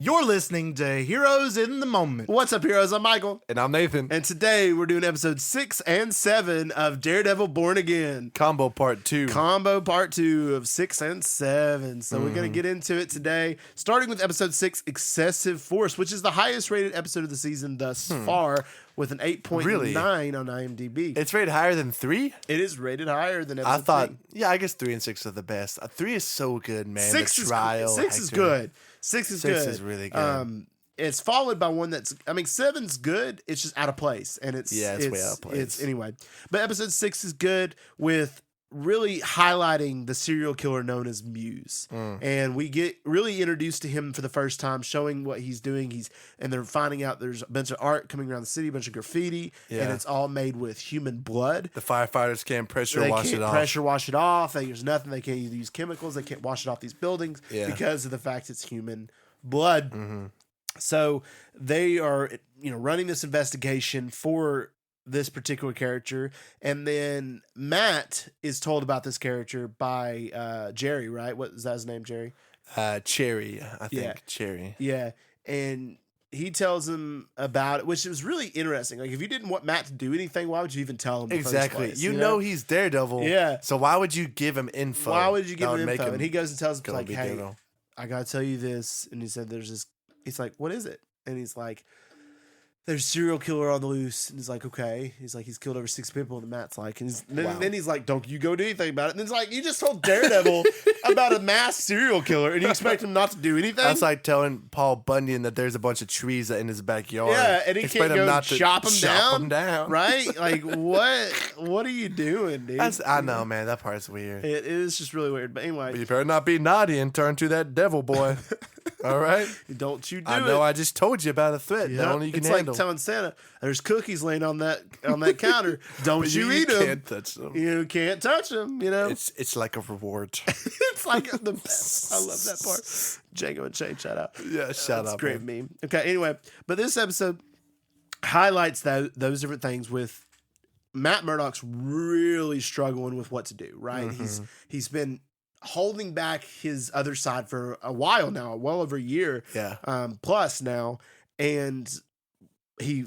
You're listening to Heroes in the Moment. What's up, heroes? I'm Michael. And I'm Nathan. And today we're doing episode 6 and 7 of Daredevil Born Again. Combo part 2. Combo part 2 of 6 and 7. So we're going to get into it today, starting with episode 6, Excessive Force, which is the highest rated episode of the season thus far, with an 8.9 on IMDb. It's rated higher than 3? It is rated higher than episode I thought, 3. yeah, I guess 3 and 6 are the best. 3 is so good, man. 6 the is trial. 6 is good. 6 is good. 6 is really good. It's followed by one that's, 7's good. It's just out of place. And it's way out of place. Anyway. But episode 6 is good with really highlighting the serial killer known as Muse. And we get really introduced to him for the first time, showing what he's doing. And they're finding out there's a bunch of art coming around the city, a bunch of graffiti, and it's all made with human blood. The firefighters can't pressure wash it off. Pressure wash it off. There's nothing. They can't use chemicals. They can't wash it off these buildings because of the fact it's human blood. So they are, running this investigation for this particular character, and then Matt is told about this character by Jerry, right? What is that his name, Jerry? Cherry, I think. Yeah. Cherry. Yeah, and he tells him about it, which was really interesting. Like, if you didn't want Matt to do anything, why would you even tell him? In the first place, you know he's Daredevil. Yeah. So why would you give him info? Why would you give him info? And he goes and tells him, like, hey, Daredevil. I gotta tell you this. And he said, there's this. He's like, what is it? And he's like, there's a serial killer on the loose. And he's like, okay. He's like, he's killed over 6 people. And Matt's like, and then he's like, don't you go do anything about it. And then it's like, you just told Daredevil about a mass serial killer, and you expect him not to do anything? That's like telling Paul Bunyan that there's a bunch of trees in his backyard. Yeah, and he Expect can't him go not to chop them down. Right? Right? Like, what are you doing, dude? I know, man. That part's weird. It is just really weird. But anyway. But you better not be naughty and turn to that devil boy. All right? Don't you do I know I just told you about a threat that only you can handle. It's like telling Santa, there's cookies laying on that counter. Don't you eat them. You can't touch them. You can't touch them, It's like a reward. It's like the best. I love that part. Django and Shane, shout out. Yeah, shout out. Great meme. Okay, anyway, but this episode highlights those different things with Matt Murdock's really struggling with what to do, right? He's been holding back his other side for a while now, well over a year plus now, and he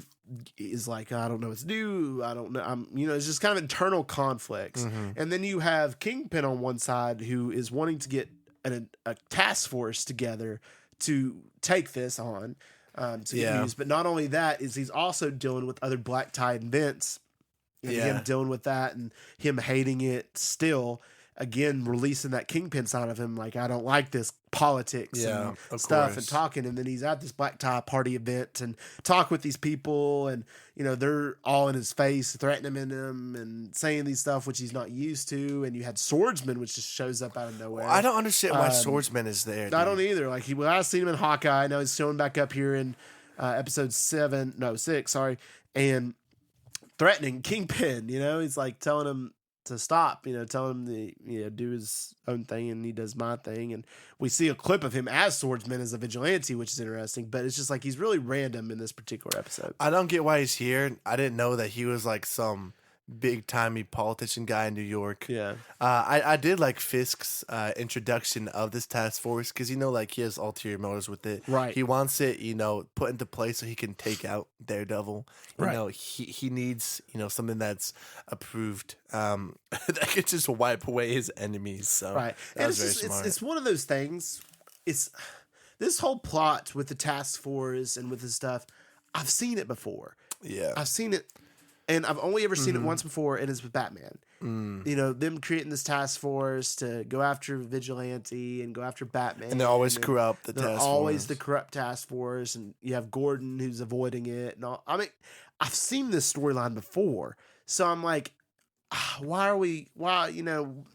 is like, I don't know what to do. I don't know. It's just kind of internal conflicts. And then you have Kingpin on one side who is wanting to get a task force together to take this on to use. But not only that, is he's also dealing with other black tie events and him dealing with that and him hating it still. Again, releasing that Kingpin side of him, like, I don't like this politics and stuff and talking. And then he's at this black tie party event and talk with these people, and they're all in his face, threatening him and saying these stuff which he's not used to. And you had Swordsman, which just shows up out of nowhere. I don't understand why Swordsman is there. I don't either. Like, I've seen him in Hawkeye. Now he's showing back up here in episode 6, and threatening Kingpin. He's like telling him to stop, telling him to do his own thing, and he does my thing. And we see a clip of him as Swordsman, as a vigilante, which is interesting, but it's just like he's really random in this particular episode. I don't get why he's here. I didn't know that he was like some big-timey politician guy in New York. Yeah. I did like Fisk's introduction of this task force, because like he has ulterior motives with it. Right. He wants it put into place so he can take out Daredevil. He needs something that's approved that could just wipe away his enemies. So right. That was very smart. It's one of those things. It's this whole plot with the task force and with this stuff. I've seen it before. Yeah. I've seen it. And I've only ever seen it once before, and it's with Batman. Them creating this task force to go after Vigilante and go after Batman. And they're always corrupt, They're always the corrupt task force, and you have Gordon who's avoiding it. And all. I mean, I've seen this storyline before, so I'm like, why,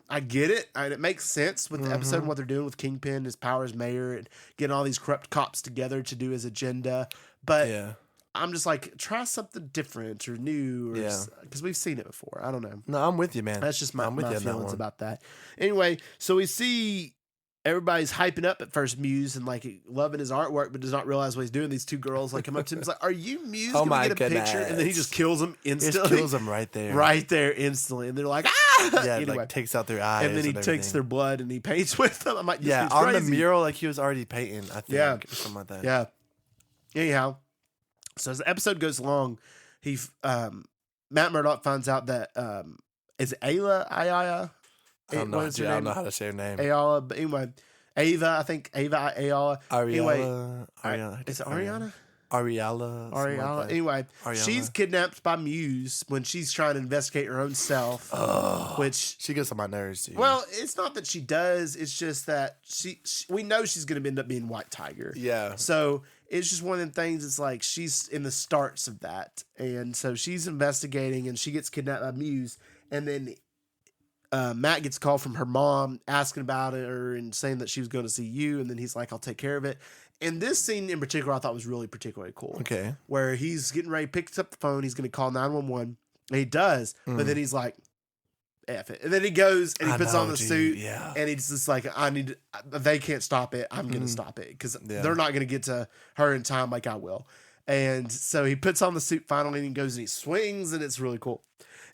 I get it. It makes sense with the episode and what they're doing with Kingpin, his power as mayor, and getting all these corrupt cops together to do his agenda. But I'm just like, try something different or new, because we've seen it before. I don't know. No, I'm with you, man. That's just my feelings about that. Anyway, so we see everybody's hyping up at first Muse and like loving his artwork, but does not realize what he's doing. These two girls like come up to him, and like, "Are you Muse? Oh Can we my get a picture?" And then he just kills them He instantly. just kills them right there. right there instantly, and they're like, "Ah!" Yeah, anyway. like takes out their eyes. And then he takes everything. their blood and he paints with them. I'm like, this Yeah, dude's on the crazy. mural, like he was already painting, I think. Yeah. Or something like that. Yeah. Anyhow, so as the episode goes along, Matt Murdock finds out that is it Ayla Ayala? I don't know. What is her I don't name? know how to say her name. Ayala, but anyway, Ava, I think Ava Ayala. Anyway, Ariana. is it Ariana? Ariella. something Ariana. Like that. Anyway, Ariana. she's kidnapped by Muse when she's trying to investigate her own self. Which, She gets on my nerves, dude. well, it's not that she does. It's just that we know she's going to end up being White Tiger. yeah. So it's just one of them things. It's like she's in the starts of that. And so she's investigating and she gets kidnapped by Muse. And then Matt gets a call from her mom asking about her and saying that she was going to see you. And then he's like, I'll take care of it. And this scene in particular, I thought was really particularly cool. Okay. Where he's getting ready, picks up the phone. He's going to call 911. And he does. But then he's like, F it. And then he goes and he puts on the suit. Yeah. And he's just like, they can't stop it. I'm going to stop it. Because they're not going to get to her in time like I will. And so he puts on the suit finally and he goes and he swings and it's really cool.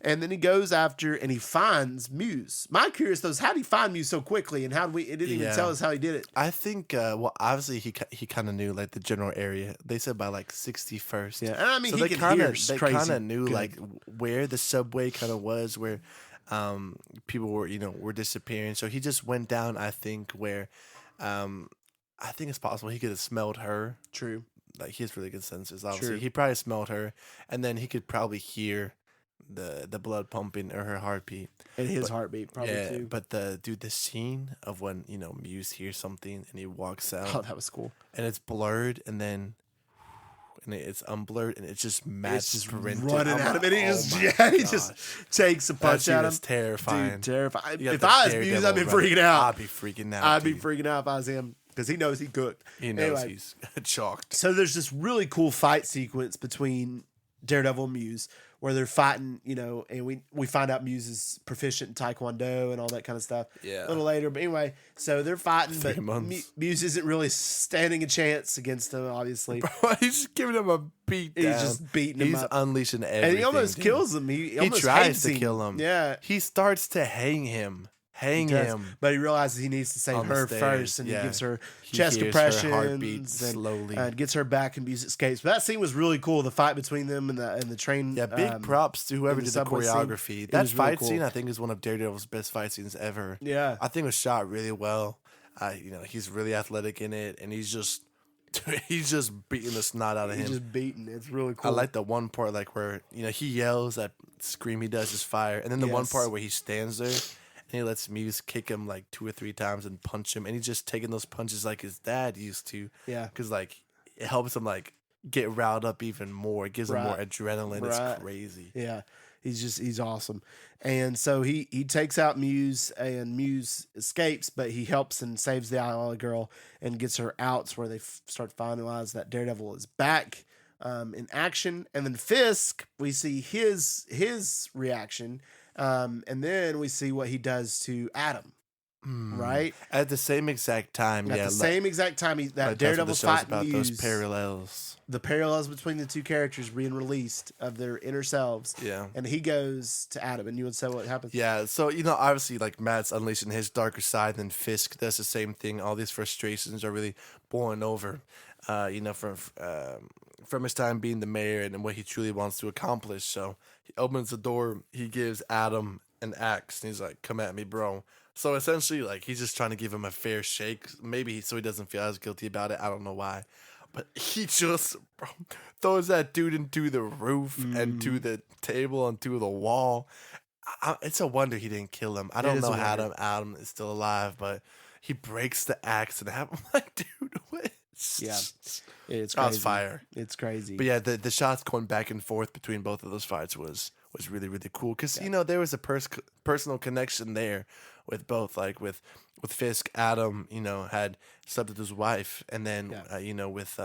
And then he goes after and he finds Muse. My curious though is how did he find Muse so quickly and it didn't even tell us how he did it. I think, well, obviously he kind of knew like the general area. They said by like 61st. Yeah. And I mean, So he they can kind hear of crazy knew good. like where the subway kind of was, where people were disappearing. So he just went down. I think where, I think it's possible he could have smelled her. True. Like he has really good senses. Obviously, True. he probably smelled her, and then he could probably hear the blood pumping or her heartbeat. And his heartbeat probably too. But the scene of when Muse hears something and he walks out. Oh, that was cool. And it's blurred, and then it's unblurred, and it's just Matt's Just sprinting. running I'm at him, like, and he oh just my gosh. takes a That punch scene at him. is terrifying. Dude, terrifying. You got If the I was Muse, I'd be Daredevil running. freaking out. I'd be freaking out. I'd be dude. freaking out if I was him because he knows he cooked. He knows Anyway, he's chalked. so there's this really cool fight sequence between Daredevil and Muse where they're fighting, and we find out Muse is proficient in Taekwondo and all that kind of stuff Yeah. a little later. But anyway, so they're fighting, 3 but months. Muse isn't really standing a chance against him, obviously. He's just giving him a beat down. He's just beating him He's up. unleashing everything. And he almost dude. kills him. He almost tries hates to kill him. Yeah. He starts to hang him. He does. him. But he realizes he needs to save On the her stairs, first, and yeah. he gives her He chest hears her compressions heartbeat and slowly. gets her back, and Muse escapes. But that scene was really cool. The fight between them and the train. Yeah, big props to whoever the did the subway scene. choreography. It That was really fight cool. scene, I think, is one of Daredevil's best fight scenes ever. Yeah. I think it was shot really well. He's really athletic in it, and he's just beating the snot out of He's him. just beaten. It's really I cool. like the one part like where he yells, that scream he does is fire, and then the one Yes. part where he stands there and he lets Muse kick him like 2 or 3 times and punch him, and he's just taking those punches like his dad used to. Yeah. because like it helps him like get riled up even more. It gives him more Right. adrenaline. Right. It's crazy. Yeah. He's awesome. And so he takes out Muse, and Muse escapes, but he helps and saves the Ayala girl and gets her out where they start to finalize that Daredevil is back in action. And then Fisk, we see his reaction. And then we see what he does to Adam. Right? At the same exact time, At yeah. the same exact time that like, that's what the Daredevil's show's fighting about, Muse. those parallels. The parallels between the two characters being released of their inner selves. Yeah. And he goes to Adam, and you would say what happens? Yeah, so obviously, like Matt's unleashing his darker side, and Fisk does the same thing. All these frustrations are really boiling over, from his time being the mayor and what he truly wants to accomplish. So he opens the door, he gives Adam an axe, and he's like, "Come at me, bro." So essentially, like he's just trying to give him a fair shake, maybe so he doesn't feel as guilty about it. I don't know why. But he just throws that dude into the roof and to the table and to the wall. It's a wonder he didn't kill him. I don't is know a how wonder. Adam is still alive, but he breaks the axe and I'm like, dude, what? Yeah. It's That was crazy. fire. It's crazy. But yeah, the shots going back and forth between both of those fights was really, really cool. Because, there was a personal connection there with both. Like with Fisk, Adam, had slept with his wife. And then, with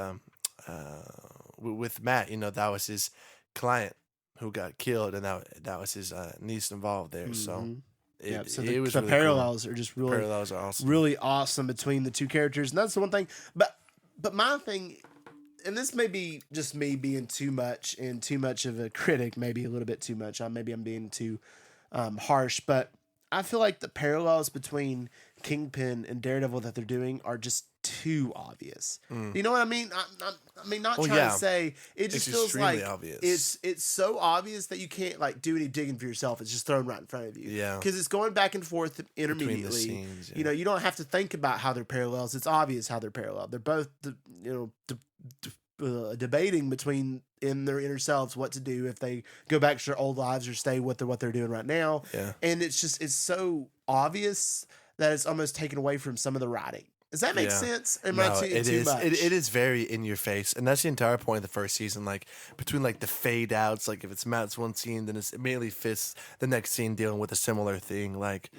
Matt, that was his client who got killed. And that was his niece involved there. So So it the was really parallels cool. are just really Parallels are awesome. really awesome between the two characters, and that's the one thing. But my thing, and this may be just me being too much of a critic, maybe a little bit too much. Maybe I'm being too harsh, but I feel like the parallels between Kingpin and Daredevil that they're doing are just too obvious. You know what I mean? I mean, not trying to say it just It's feels extremely like obvious. it's so obvious that you can't like do any digging for yourself. It's just thrown right in front of you. Yeah. Because it's going back and forth Between intermediately. the scenes, You know, you don't have to think about how they're parallels. It's obvious how they're parallel. They're both, debating between in their inner selves what to do if they go back to their old lives or stay with what they're doing right now. Yeah. And it's so obvious that it's almost taken away from some of the writing. Does that make sense? Am I too much? It is very in your face, and that's the entire point of the first season. Like between like the fade outs, like if it's Matt's one scene, then it's immediately Fisk the next scene dealing with a similar thing. Like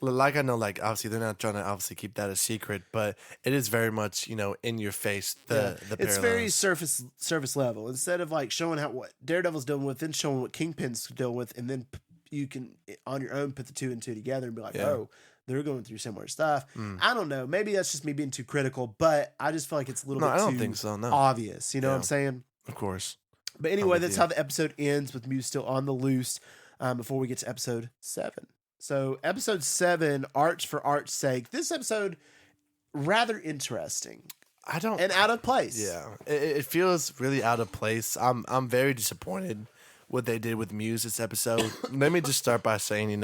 like I know, like obviously they're not trying to obviously keep that a secret, but it is very much in your face. The it's very surface level. Instead of like showing what Daredevil's dealing with, then showing what Kingpin's dealing with, and then you can on your own put the two and two together and be like, oh. They're going through similar stuff. I don't know. Maybe that's just me being too critical, but I just feel like it's a little bit I don't too think so, no. obvious. You know what I'm saying? Of course. But anyway, that's how the episode ends with Muse still on the loose before we get to episode 7. So episode 7, Arch for Arch's sake. This episode, rather interesting. And out of place. Yeah. It feels really out of place. I'm very disappointed what they did with Muse this episode. Let me just start by saying,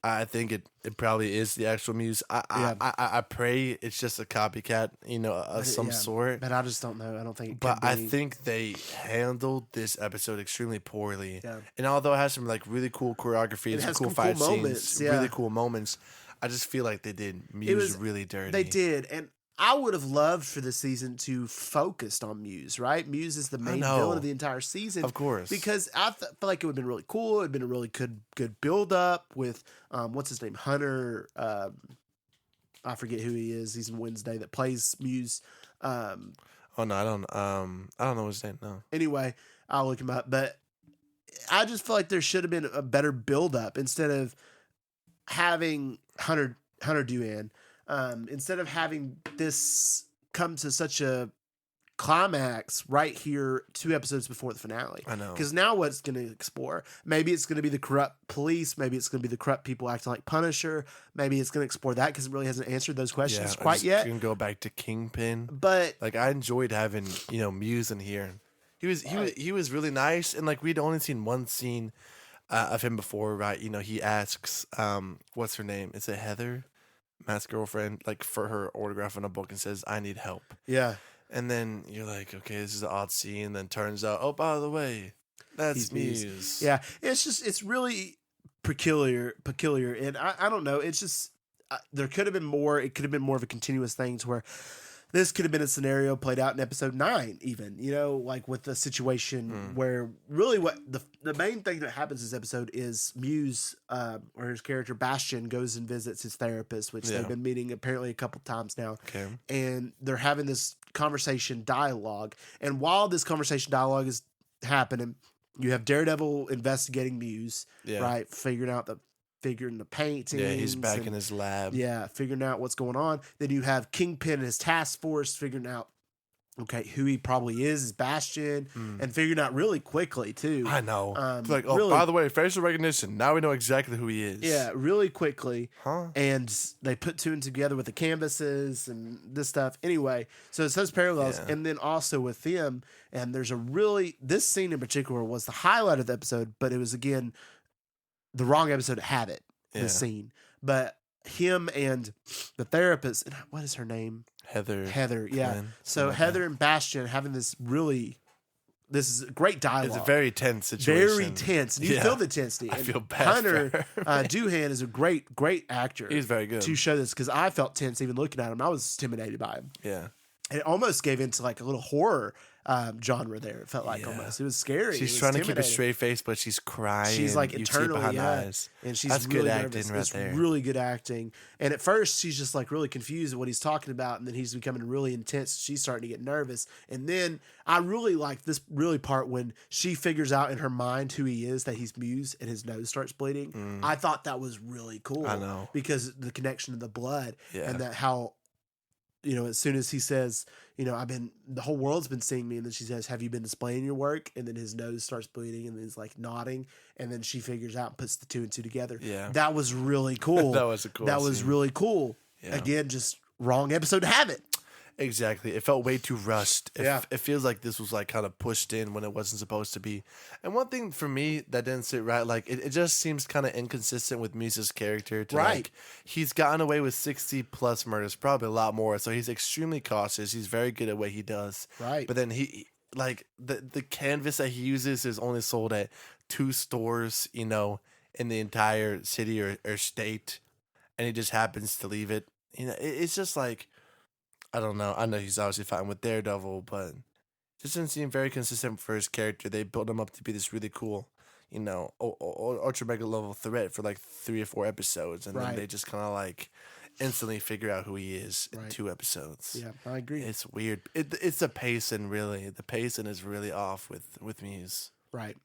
I think it probably is the actual Muse. I pray it's just a copycat, of some sort. But I just don't know. I don't think. I think they handled this episode extremely poorly. Yeah. And although it has some like really cool choreography and some cool fight scenes, really cool moments, I just feel like they did Muse really dirty. They did, and I would have loved for the season to focus on Muse, right? Muse is the main villain of the entire season. Of course. Because I feel like it would have been really cool. It would have been a really good build up with, what's his name? Hunter. I forget who he is. He's in Wednesday that plays Muse. I don't know his name, no. Anyway, I'll look him up. But I just feel like there should have been a better build up instead of having Hunter Duan. Instead of having this come to such a climax right here 2 episodes before the finale. I know. Because now what's going to explore? Maybe it's going to be the corrupt police. Maybe it's going to be the corrupt people acting like Punisher. Maybe it's going to explore that because it really hasn't answered those questions quite yet. You can go back to Kingpin. But like I enjoyed having, Muse in here. He was really nice, and like we'd only seen one scene of him before, right? He asks, what's her name? Is it Heather? Matt's girlfriend, like for her autograph in a book and says, I need help. Yeah. And then you're like, okay, this is an odd scene. And then turns out, oh, by the way, that's Muse. Yeah. It's really peculiar. And I don't know. It's just, there could have been more. It could have been more of a continuous thing to where this could have been a scenario played out in episode 9, even, like with the situation where really what the main thing that happens this episode is Muse, or his character Bastion, goes and visits his therapist, which they've been meeting apparently a couple times now. Okay. And they're having this conversation dialogue. And while this conversation dialogue is happening, you have Daredevil investigating Muse, right? Figuring the paintings. Yeah, he's back in his lab. Yeah, figuring out what's going on. Then you have Kingpin and his task force figuring out, who he probably is Bastion, and figuring out really quickly, too. I know. By the way, facial recognition. Now we know exactly who he is. Yeah, really quickly. Huh? And they put 2 and together with the canvases and this stuff. Anyway, so it says parallels. Yeah. And then also with them, and there's this scene in particular was the highlight of the episode, but it was, again, the wrong episode to have it, this scene. But him and the therapist, and what is her name? Heather, yeah. Glenn, so Heather and Bastion having this is a great dialogue. It's a very tense situation. Very tense. And you feel the tensity. I feel bad. Hunter Duhan is a great actor. He's very good. To show this, because I felt tense even looking at him. I was intimidated by him. Yeah. it almost gave into like a little horror genre there. It felt like Yeah. almost. It was scary. She's It was trying to keep a intimidating. straight face, but she's crying. She's like You see it internally, behind the yeah. eyes. And she's That's really good nervous. acting right It's there. really good acting. And at first she's just like really confused at what he's talking about, and then he's becoming really intense. She's starting to get nervous. And then I really like this really part when she figures out in her mind who he is, that he's Muse, and his nose starts bleeding. I thought that was really cool. I know. Because the connection to the blood, Yeah. and that how, you know, as soon as he says, you know, the whole world's been seeing me. And then she says, have you been displaying your work? And then his nose starts bleeding, and then he's like nodding. And then she figures out and puts the two and two together. Yeah. That was really cool. That was a cool That was scene. really cool. Yeah. Again, just wrong episode to have it. Exactly. It felt way too rushed. Yeah. It feels like this was like kind of pushed in when it wasn't supposed to be. And one thing for me that didn't sit right, like it just seems kind of inconsistent with Muse's character. Right. Like, he's gotten away with 60 plus murders, probably a lot more. So he's extremely cautious. He's very good at what he does. Right. But then he like the canvas that he uses is only sold at 2 stores, you know, in the entire city or state. And he just happens to leave it. You know, it's just like, I don't know. I know he's obviously fighting with Daredevil, but it just didn't seem very consistent for his character. They built him up to be this really cool, you know, ultra mega level threat for like 3 or 4 episodes, and Right. then they just kind of like instantly figure out who he is in Right. 2 episodes. Yeah, I agree. It's weird. It's the pacing, really. The pacing is really off with Muse. Right.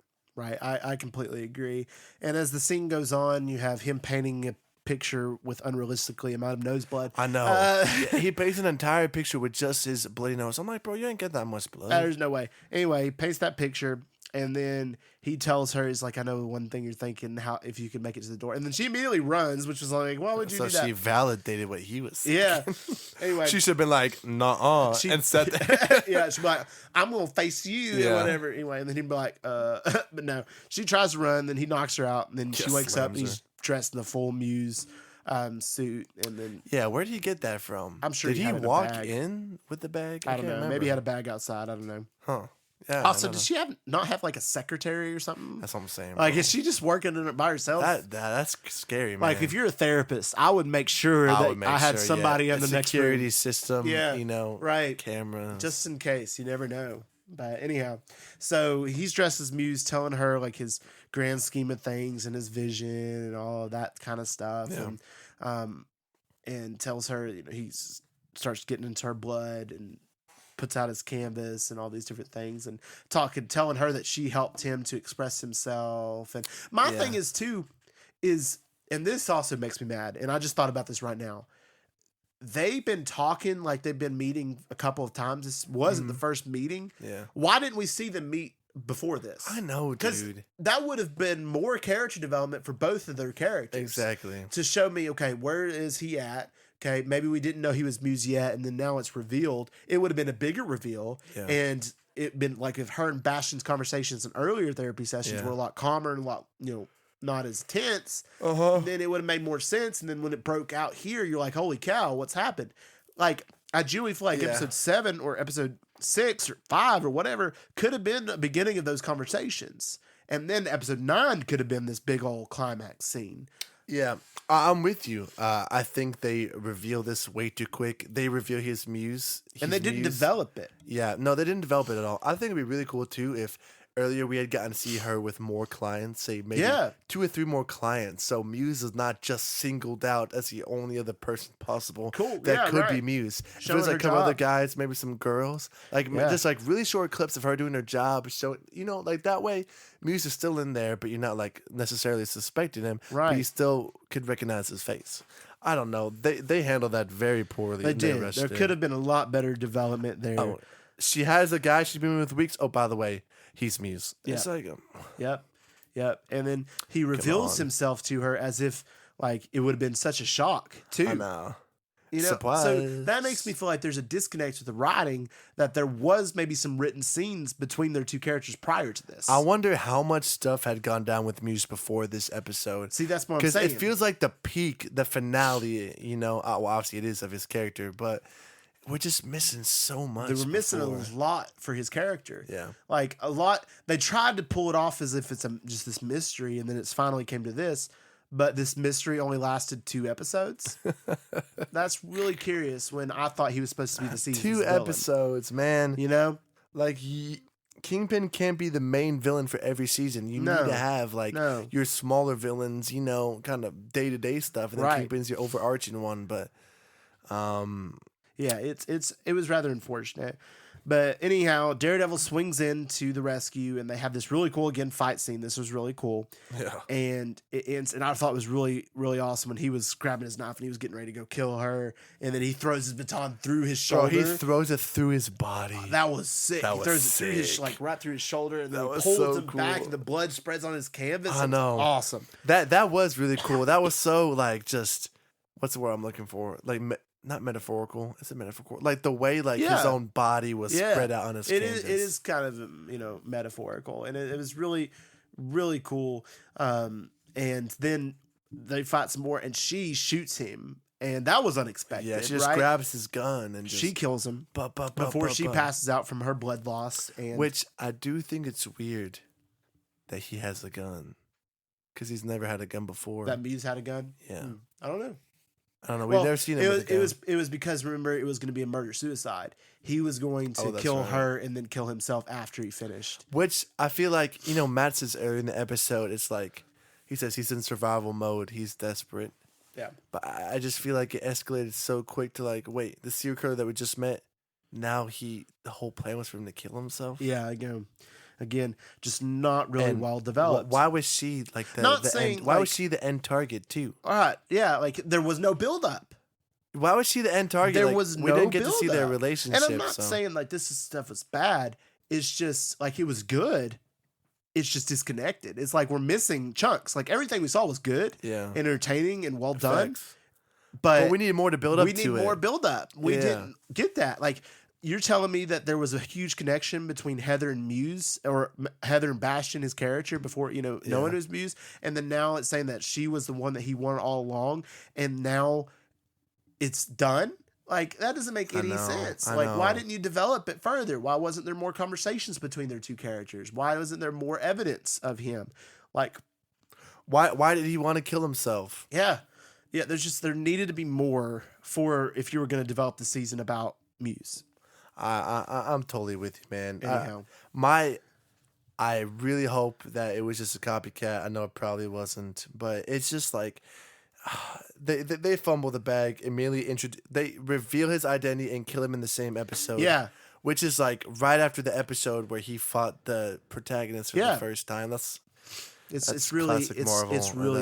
I completely agree. And as the scene goes on, you have him painting a picture with unrealistically amount of nose blood. I know. Yeah, he paints an entire picture with just his bloody nose. I'm like, bro, you ain't get that much blood. There's no way. Anyway, he paints that picture, and then he tells her, he's like, I know one thing you're thinking, how if you could make it to the door. And then she immediately runs, which was like, why would you So do that? she validated what he was saying. Yeah. Anyway. She should have been like, nah, She- and said that. Yeah, she'd be like, I'm gonna face you Yeah. or whatever. Anyway, and then he'd be like, but no. She tries to run, then he knocks her out, and then she Just wakes up and slams he's dressed in the full Muse suit, and then Yeah, where did he get that from? I'm sure Did he he had it in a walk bag. in with the bag? I don't can't know. remember. Maybe he had a bag outside. I don't know. Huh. Yeah. Also, I don't does know. she not have like a secretary or something? That's what I'm saying. Like, bro. is she just working in it by herself? that's scary, man. Like, if you're a therapist, I would make sure I that would make I had sure, somebody yeah, in the a next security room. system. Yeah, you know, right. Camera. Just in case. You never know. But anyhow, so he's dressed as Muse, telling her like his grand scheme of things and his vision and all of that kind of stuff. Yeah. And tells her, you know, starts getting into her blood and puts out his canvas and all these different things, and telling her that she helped him to express himself. And my Yeah. thing is too, and this also makes me mad, and I just thought about this right now. They've been talking like they've been meeting a couple of times. This wasn't the first meeting. Yeah. Why didn't we see them meet before this? I know, Because dude. that would have been more character development for both of their characters. Exactly. To show me, okay, where is he at? Okay, maybe we didn't know he was Muse yet, and then now it's revealed. It would have been a bigger reveal, Yeah. and it been like if her and Bastion's conversations in earlier therapy sessions Yeah. were a lot calmer and a lot, you know, not as tense. Uh-huh. Then it would have made more sense. And then when it broke out here, you're like, holy cow, what's happened? Like, I genuinely feel like Yeah. episode 7 or episode 6 or 5 or whatever could have been the beginning of those conversations. And then episode 9 could have been this big old climax scene. Yeah, I'm with you. I think they reveal this way too quick. They reveal his Muse. And they his didn't Muse. develop it. Yeah, no, they didn't develop it at all. I think it'd be really cool too if earlier we had gotten to see her with more clients, say maybe Yeah. 2 or 3 more clients. So Muse is not just singled out as the only other person possible Cool, that yeah, could right. be Muse. If it Showing was her like a couple other job. guys, maybe some girls, like Yeah. just like really short clips of her doing her job. So you know, like that way, Muse is still in there, but you're not like necessarily suspecting him. But Right. you still could recognize his face. I don't know. They handled that very poorly. They and did. rushed There it. could have been a lot better development there. Oh, she has a guy she's been with weeks. Oh, by the way, he's Muse. Yeah. It's like, Yep. And then he reveals on. himself to her as if like it would have been such a shock too. I know. You know, so Surprise. that makes me feel like there's a disconnect with the writing, that there was maybe some written scenes between their two characters prior to this. I wonder how much stuff had gone down with Muse before this episode. See, that's what I'm Because saying. it feels like the peak, the finale, you know, well, obviously it is of his character, but we're just missing so much. they were missing before. a lot for his character. Yeah. Like a lot. They tried to pull it off as if it's just this mystery, and then it's finally came to this. but this mystery only lasted 2 episodes. That's really curious when I thought he was supposed to be the season's 2 villain. episodes, man. You know? Like, Kingpin can't be the main villain for every season. You need to have, like, your smaller villains, you know, kind of day-to-day stuff. And then Kingpin's your overarching one. But, yeah, it was rather unfortunate. But anyhow, Daredevil swings in to the rescue, and they have this really cool, again, fight scene. This was really cool. Yeah. And it ends, and I thought it was really, really awesome when he was grabbing his knife and he was getting ready to go kill her, and then he throws his baton through his shoulder. He throws it through his body. That was sick. That he was throws it through his, sick. like, right through his shoulder, and then That he was pulls so him cool. back, and the blood spreads on his canvas. I know. Awesome. That was really cool. That was so, like, just, what's the word I'm looking for? Like, not metaphorical. Is it metaphorical? Like the way his own body was spread out on his canvas. It is kind of, you know, metaphorical. And it was really, really cool. And then they fight some more and she shoots him. And that was unexpected. Yeah, she just grabs his gun and she kills him before she passes out from her blood loss. And which I do think it's weird that he has a gun. Because he's never had a gun before. That Muse had a gun? Yeah. I don't know. We've never seen him with a gun. It was because, remember, it was going to be a murder-suicide. He was going to kill her and then kill himself after he finished. Which I feel like, you know, Matt says earlier in the episode, it's like, he says he's in survival mode. He's desperate. Yeah. But I just feel like it escalated so quick to like, wait, the serial killer that we just met, now the whole plan was for him to kill himself? Yeah, again, just not really well developed. Why was she like why was she the end target too? All right, yeah, like there was no build up. Why was she the end target? There like, was no we didn't get to build see their up. relationship. And I'm not saying like this stuff was bad. It's just like it was good. It's just disconnected. It's like we're missing chunks. Like everything we saw was good, entertaining, and well done. But we needed more to build up to it. We need more build up. We didn't get that. Like you're telling me that there was a huge connection between Heather and Muse, or Heather and Bastion, his character, before, you know, no one was Muse. And then now it's saying that she was the one that he wanted all along. And now it's done. Like, that doesn't make any sense. Like, why didn't you develop it further? Why wasn't there more conversations between their two characters? Why wasn't there more evidence of him? Like, why did he want to kill himself? Yeah. Yeah, there needed to be more for if you were going to develop the season about Muse. I'm totally with you, man. Anyhow. I really hope that it was just a copycat. I know it probably wasn't, but it's just like they fumble the bag immediately. They reveal his identity and kill him in the same episode. Yeah, which is like right after the episode where he fought the protagonist for the first time. It's really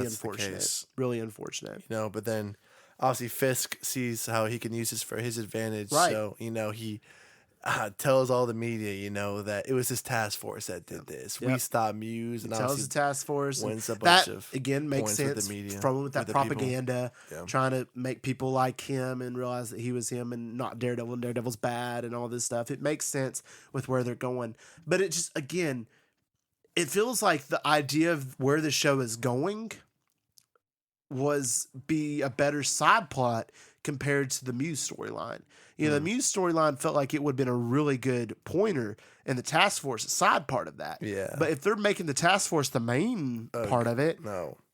unfortunate. Really unfortunate. You know, but then obviously Fisk sees how he can use this for his advantage. Right. So, you know, he tells all the media, you know, that it was his task force that did this. We stopped Muse, and tells the task force. Wins a bunch of again makes sense from that propaganda, trying to make people like him and realize that he was him and not Daredevil, and Daredevil's bad and all this stuff. It makes sense with where they're going, but it just, again, it feels like the idea of where the show is going be a better side plot compared to the Muse storyline. You know, the Muse storyline felt like it would have been a really good pointer, and the task force, a side part of that. Yeah. But if they're making the task force the main part of it,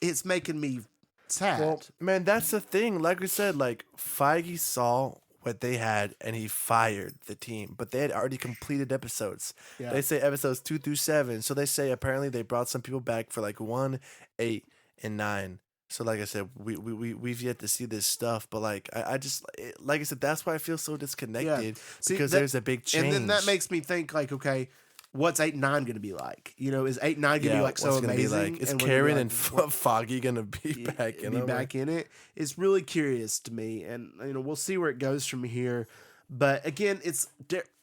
it's making me sad. Well, man, that's the thing. Like we said, like Feige saw what they had and he fired the team, but they had already completed episodes. Yeah. They say episodes 2 through 7. So they say apparently they brought some people back for like 1, 8, and 9. So like I said, we've yet to see this stuff, but like I just like I said, that's why I feel so disconnected because there's a big change. And then that makes me think like, okay, what's 8 and 9 going to be like? You know, is 8 and 9 going to be like so amazing? Like? Is Karen and Foggy going to be back in it? Back in it? It's really curious to me, and you know, we'll see where it goes from here. But again,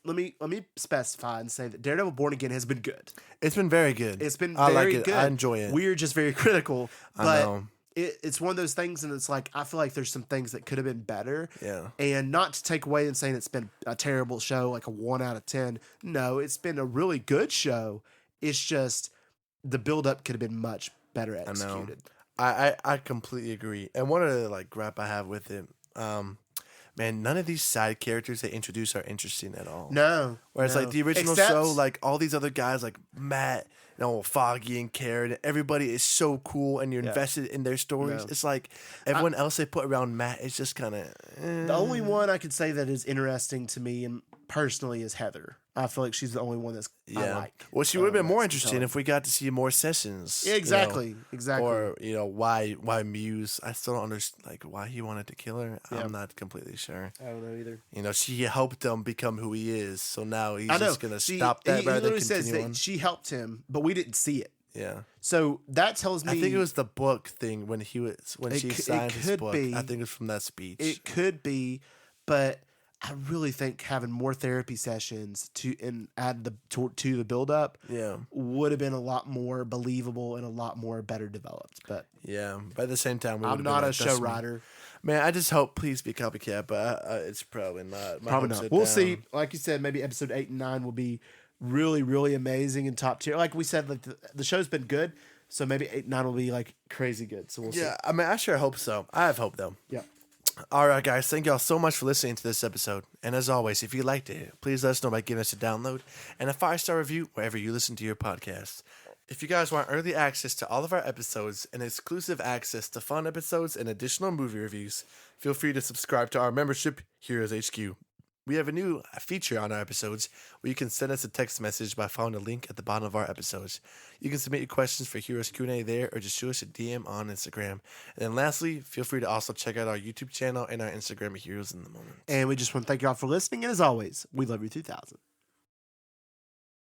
let me specify and say that Daredevil Born Again has been good. It's been very good. It's been I very like it. good. I enjoy it. We're just very critical, but I know. It's one of those things, and it's like I feel like there's some things that could have been better. Yeah. And not to take away and saying it's been a terrible show, like a 1 out of 10. No, it's been a really good show. It's just the build-up could have been much better executed. I completely agree. And one other like gripe I have with it, man, none of these side characters they introduce are interesting at all. No. Whereas no. like the original Except- show, like all these other guys, like Matt, Foggy and Karen, everybody is so cool, and you're invested in their stories. No. It's like everyone else they put around Matt is just kind of. The only one I could say that is interesting to me and personally is Heather. I feel like she's the only one that's I like. Well, she would have been more that's interesting compelling. if we got to see more sessions. Yeah, exactly. Exactly. Or why Muse? I still don't understand like why he wanted to kill her. I'm not completely sure. I don't know either. She helped him become who he is. So now he's I know. just gonna stop that He rather than literally says continue that on. she helped him, but we didn't see it. Yeah. So that tells me I think it was the book thing when she It signed his could book. be. I think it was from that speech. It could be, but I really think having more therapy sessions and add to the build up would have been a lot more believable and a lot more better developed. But yeah, but at the same time, I'm not a show writer. Man, I just hope please be copycat, but it's probably not. My Probably hopes not. are We'll down. see. Like you said, maybe episode 8 and 9 will be really, really amazing and top tier. Like we said, like the show's been good, so maybe 8 and 9 will be like crazy good. So we'll see. Yeah, I mean, I sure hope so. I have hope though. Yeah. All right, guys. Thank y'all so much for listening to this episode. And as always, if you liked it, please let us know by giving us a download and a 5-star review wherever you listen to your podcast. If you guys want early access to all of our episodes and exclusive access to fun episodes and additional movie reviews, feel free to subscribe to our membership, Heroes HQ. We have a new feature on our episodes where you can send us a text message by following the link at the bottom of our episodes. You can submit your questions for Heroes Q&A there or just shoot us a DM on Instagram. And then lastly, feel free to also check out our YouTube channel and our Instagram at Heroes in the Moment. And we just want to thank you all for listening. And as always, we love you 2000.